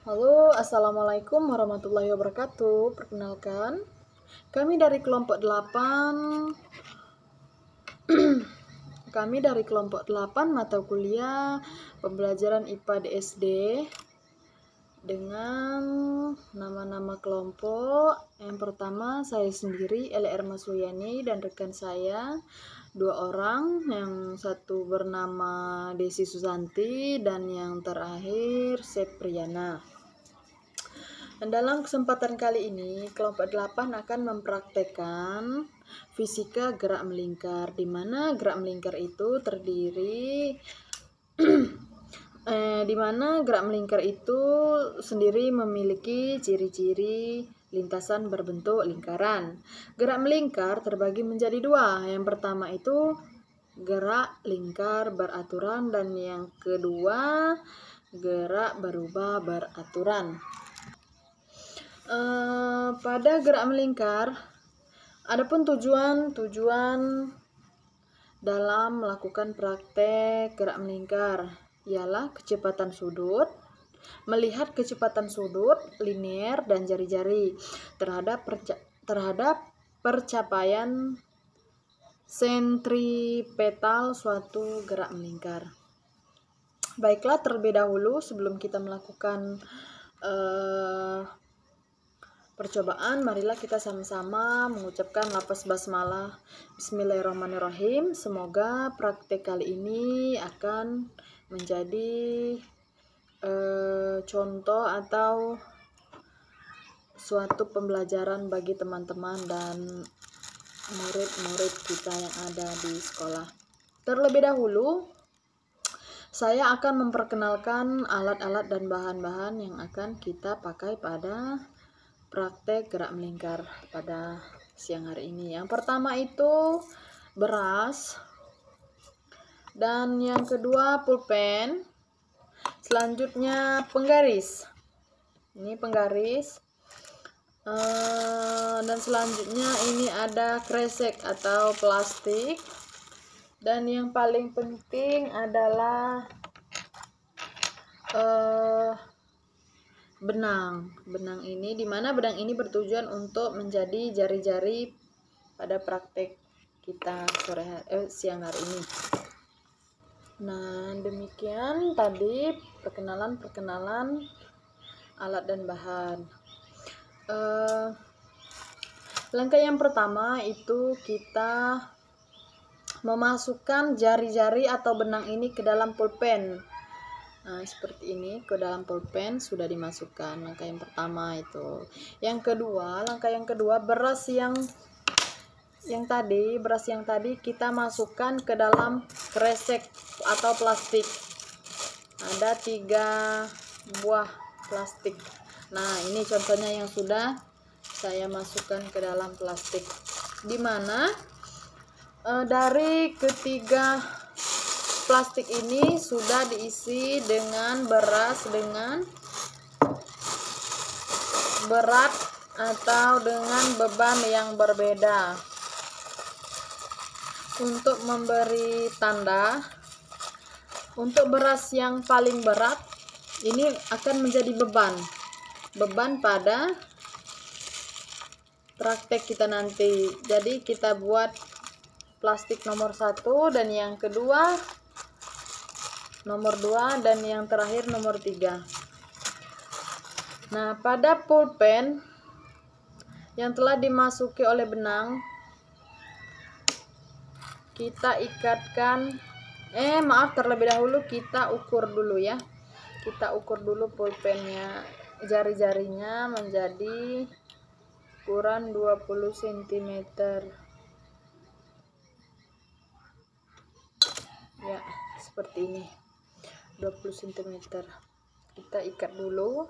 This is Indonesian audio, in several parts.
Halo, Assalamualaikum warahmatullahi wabarakatuh. Perkenalkan, kami dari kelompok 8. Kami dari kelompok 8 mata kuliah pembelajaran IPA di SD dengan nama-nama kelompok. Yang pertama saya sendiri LR Masuyani dan rekan saya 2 orang, yang satu bernama Desi Susanti dan yang terakhir Sepriana. Dan dalam kesempatan kali ini, kelompok 8 akan mempraktekkan fisika gerak melingkar, di mana gerak melingkar itu terdiri di mana gerak melingkar itu sendiri memiliki ciri-ciri lintasan berbentuk lingkaran. Gerak melingkar terbagi menjadi 2. Yang pertama itu gerak lingkar beraturan dan yang kedua gerak berubah beraturan. Pada gerak melingkar, adapun tujuan dalam melakukan praktek gerak melingkar ialah kecepatan sudut, melihat kecepatan sudut, linier, dan jari-jari terhadap percapaian sentripetal suatu gerak melingkar. Baiklah, terlebih dahulu sebelum kita melakukan percobaan, marilah kita sama-sama mengucapkan lafaz basmalah. Bismillahirrahmanirrahim. Semoga praktek kali ini akan menjadi contoh atau suatu pembelajaran bagi teman-teman dan murid-murid kita yang ada di sekolah. Terlebih dahulu, saya akan memperkenalkan alat-alat dan bahan-bahan yang akan kita pakai pada praktek gerak melingkar pada siang hari ini. Yang pertama itu beras, dan yang kedua pulpen, selanjutnya penggaris. Ini penggaris, dan selanjutnya ini ada kresek atau plastik, dan yang paling penting adalah benang ini, dimana benang ini bertujuan untuk menjadi jari-jari pada praktek kita siang hari ini. Nah, demikian tadi perkenalan alat dan bahan. Langkah yang pertama itu kita memasukkan jari-jari atau benang ini ke dalam pulpen. Nah, seperti ini, ke dalam pulpen sudah dimasukkan. Langkah yang pertama itu. Langkah yang kedua, beras yang tadi kita masukkan ke dalam kresek atau plastik. Ada 3 buah plastik. Nah, ini contohnya yang sudah saya masukkan ke dalam plastik, dimana dari ketiga plastik ini sudah diisi dengan beras dengan berat atau dengan beban yang berbeda. Untuk memberi tanda, untuk beras yang paling berat ini akan menjadi beban pada praktek kita nanti. Jadi kita buat plastik nomor 1, dan yang kedua nomor 2, dan yang terakhir nomor 3. Nah, pada pulpen yang telah dimasuki oleh benang, kita ikatkan, terlebih dahulu kita ukur dulu ya. Kita ukur dulu pulpennya, jari-jarinya menjadi ukuran 20 cm. Ya, seperti ini. 20 cm. Kita ikat dulu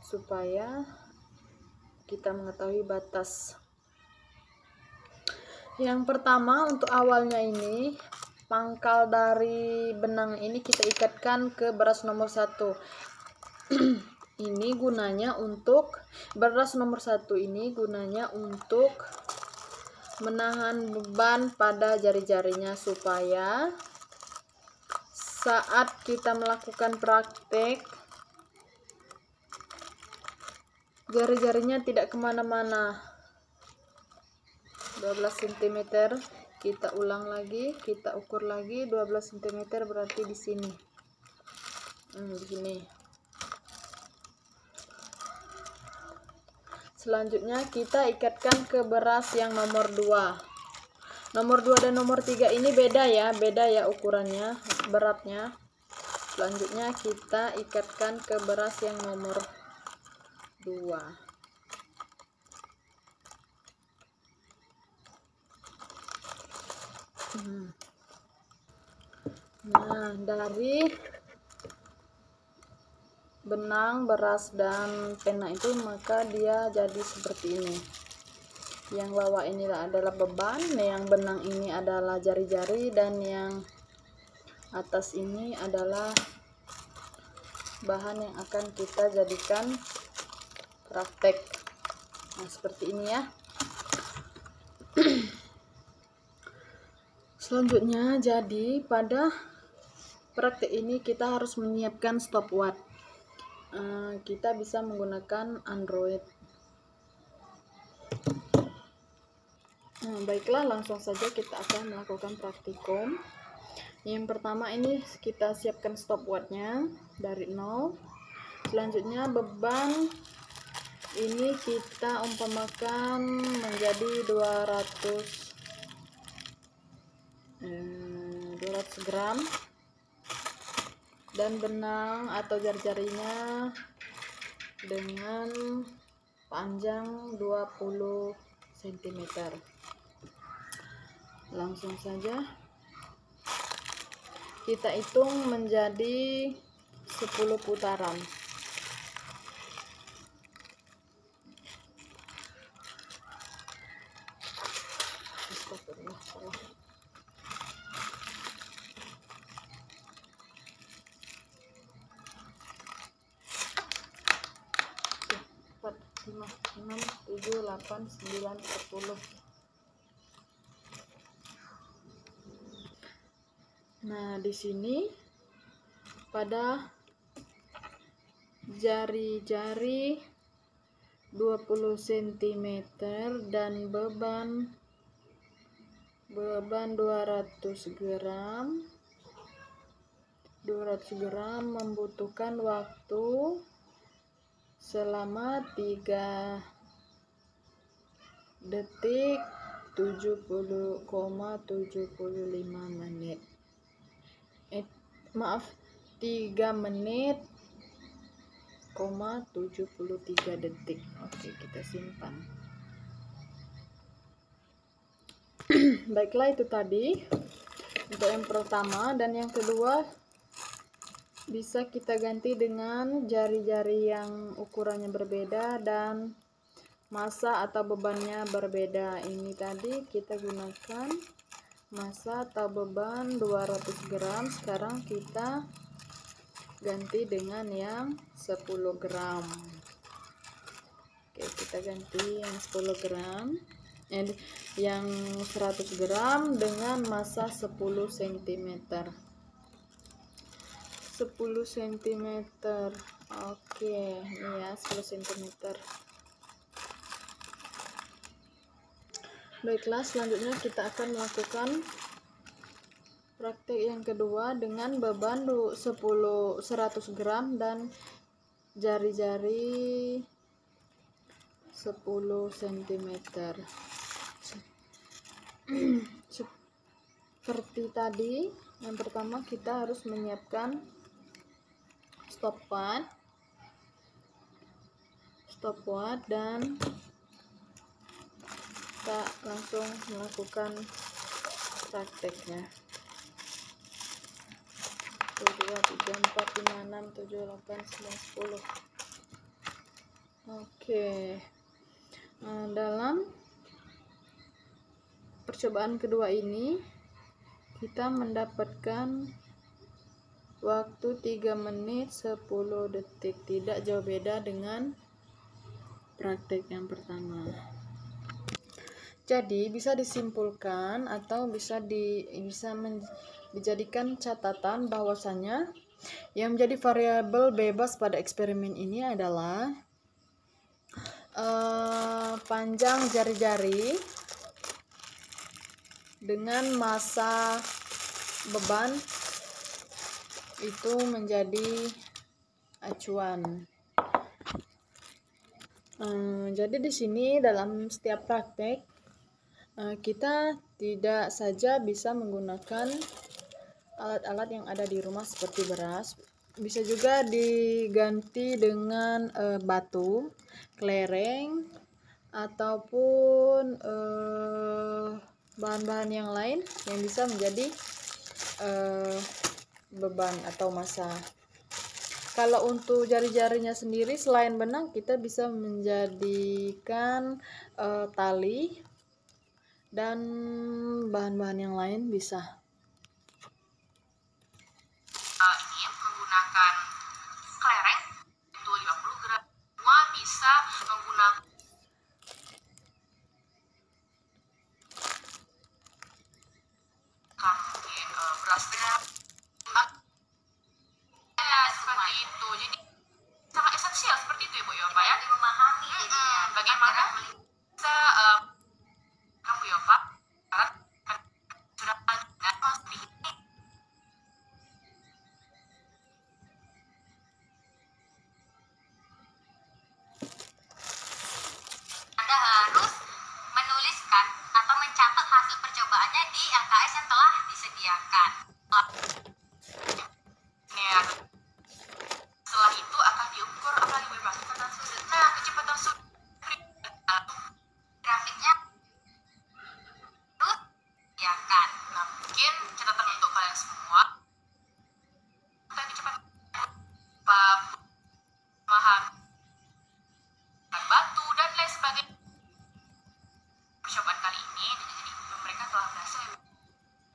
supaya kita mengetahui batas. Yang pertama, untuk awalnya ini, pangkal dari benang ini kita ikatkan ke beras nomor 1. Ini gunanya untuk beras nomor 1 ini gunanya untuk menahan beban pada jari-jarinya, supaya saat kita melakukan praktek jari-jarinya tidak kemana-mana. 12 cm. Kita ulang lagi, kita ukur lagi 12 cm, berarti di sini. Di sini. Selanjutnya kita ikatkan ke beras yang nomor 2. Nomor 2 dan nomor 3 ini beda ya ukurannya, beratnya. Selanjutnya kita ikatkan ke beras yang nomor 2. Nah, dari benang, beras, dan pena itu maka dia jadi seperti ini. Yang bawah ini adalah beban, yang benang ini adalah jari-jari, dan yang atas ini adalah bahan yang akan kita jadikan praktek. Nah, seperti ini ya. Selanjutnya, jadi pada praktek ini kita harus menyiapkan stopwatch. Kita bisa menggunakan Android. Baiklah, langsung saja kita akan melakukan praktikum. Yang pertama ini kita siapkan stopwatchnya dari 0. Selanjutnya beban ini kita umpamakan menjadi 200 gram, dan benang atau jari-jarinya dengan panjang 20 cm. Langsung saja kita hitung menjadi 10 putaran. Astagfirullah. 5, 6, 7, 8, 9, 10. Nah, di sini pada jari-jari 20 cm dan beban 200 gram. 200 gram membutuhkan waktu selama 3 detik 70,75 menit. 3 menit, 73 detik. Oke, kita simpan. Baiklah, itu tadi untuk yang pertama. Dan yang kedua bisa kita ganti dengan jari-jari yang ukurannya berbeda dan massa atau bebannya berbeda. Ini tadi kita gunakan massa atau beban 200 gram. Sekarang kita ganti dengan yang 10 gram. Oke, kita ganti yang 10 gram. Yang 100 gram dengan massa 10 cm. 10 cm. Oke, ini ya 10 cm. Baiklah, selanjutnya kita akan melakukan praktek yang kedua dengan beban 100 gram dan jari-jari 10 cm. Seperti tadi, yang pertama kita harus menyiapkan stopwatch dan kita langsung melakukan prakteknya. 1, 2, 3, 4, 5, 6, 7, 8, 9, 10. Oke. Dalam percobaan kedua ini kita mendapatkan waktu 3 menit 10 detik, tidak jauh beda dengan praktek yang pertama. Jadi bisa disimpulkan atau bisa dijadikan catatan bahwasanya yang menjadi variabel bebas pada eksperimen ini adalah panjang jari-jari dengan massa beban itu menjadi acuan. Jadi di sini dalam setiap praktek kita tidak saja bisa menggunakan alat-alat yang ada di rumah seperti beras, bisa juga diganti dengan batu, kelereng, ataupun bahan-bahan yang lain yang bisa menjadi beban atau massa. Kalau untuk jari-jarinya sendiri, selain benang, kita bisa menjadikan tali dan bahan-bahan yang lain bisa. Ini menggunakan kelereng itu 50 gram. Semua bisa menggunakan beras seperti itu. Jadi sangat esensial seperti itu ya Bu Yopa ya. Memahami bagaimana bisa Bu Yopa sudah Anda harus menuliskan atau mencatat hasil percobaannya di LKS yang telah disediakan. Setelah itu akan diukur apalagi berbagai kecepatan sudut. Nah, kecepatan sudut grafiknya ya kan. Nah, mungkin catatan untuk kalian semua. Kecepatan paham batu dan lain sebagainya. Percobaan kali ini jadi mereka telah berhasil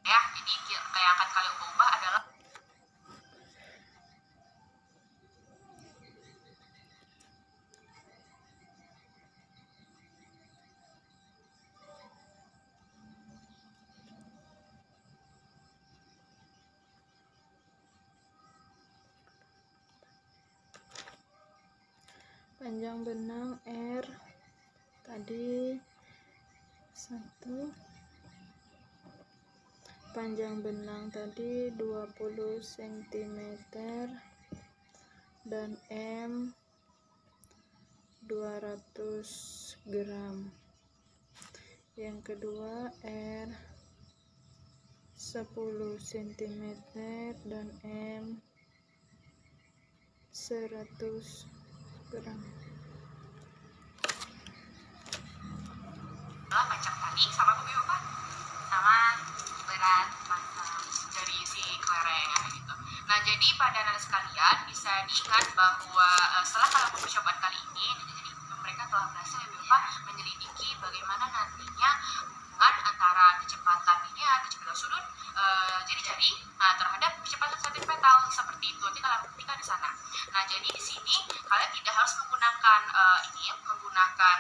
ya. Jadi yang akan kalian ubah adalah panjang benang R tadi 1, panjang benang tadi 20 cm dan M 200 gram. Yang kedua R 10 cm dan M 100 gram. macam tadi sama Bu Yopa, sama berat massa dari si kelereng gitu. Nah, jadi pada anak sekalian bisa diingat bahwa setelah kalian percobaan kali ini, jadi mereka telah berhasil Bu Yopa menyelidiki bagaimana nantinya hubungan antara kecepatan linear, kecepatan sudut, jadi terhadap kecepatan sentripetal seperti itu. Nanti kalian buktikan di sana. Nah, jadi di sini kalian tidak harus menggunakan menggunakan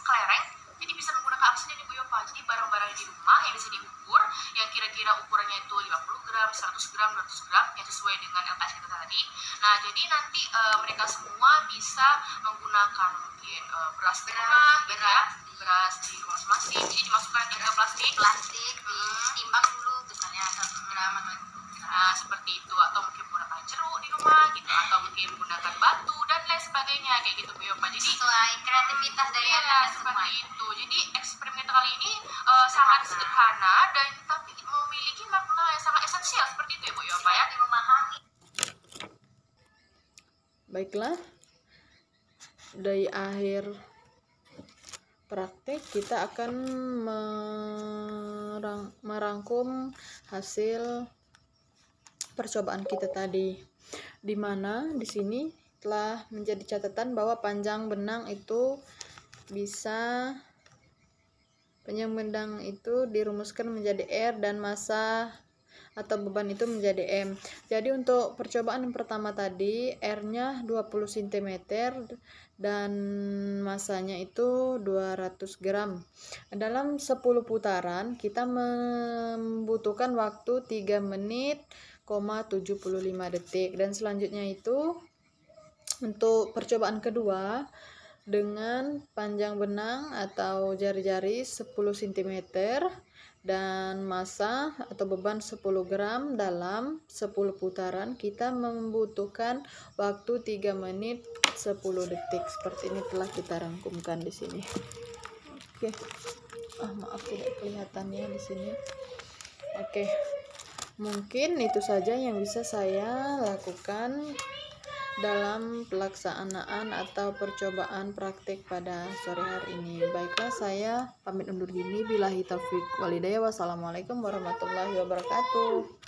kelereng. Jadi bisa menggunakan apa saja nih Bu Yopa. Jadi barang-barang di rumah yang bisa diukur, yang kira-kira ukurannya itu 50 gram, 100 gram, 200 gram, yang sesuai dengan LKS kita tadi. Nah, jadi nanti mereka semua bisa menggunakan mungkin beras di rumah, beras di rumah masing-masing. Jadi dimasukkan ke plastik, ditimbang dulu, misalnya 100 gram atau seperti itu, atau mungkin menggunakan jeruk di rumah gitu, atau mungkin menggunakan batu dan lain sebagainya kayak gitu Bu Yopa. Jadi sesuai kreativitas dari anak seperti itu. Jadi eksperimen kali ini sangat sederhana dan tapi memiliki makna yang sangat esensial seperti itu ya Bu Yopa ya, memahami. Baiklah, dari akhir praktek kita akan merangkum hasil percobaan kita tadi, di mana di sini telah menjadi catatan bahwa panjang benang itu dirumuskan menjadi R dan massa atau beban itu menjadi M. Jadi untuk percobaan yang pertama tadi R-nya 20 cm dan massanya itu 200 gram. Dalam 10 putaran kita membutuhkan waktu 3 menit 75 detik, dan selanjutnya itu untuk percobaan kedua dengan panjang benang atau jari-jari 10 cm dan massa atau beban 10 gram dalam 10 putaran. Kita membutuhkan waktu 3 menit 10 detik. Seperti ini telah kita rangkumkan di sini. Oke. Maaf tidak kelihatannya di sini. Oke. Mungkin itu saja yang bisa saya lakukan dalam pelaksanaan atau percobaan praktik pada sore hari ini. Baiklah, saya pamit undur diri. Billahi taufik walhidayah. Wassalamualaikum warahmatullahi wabarakatuh.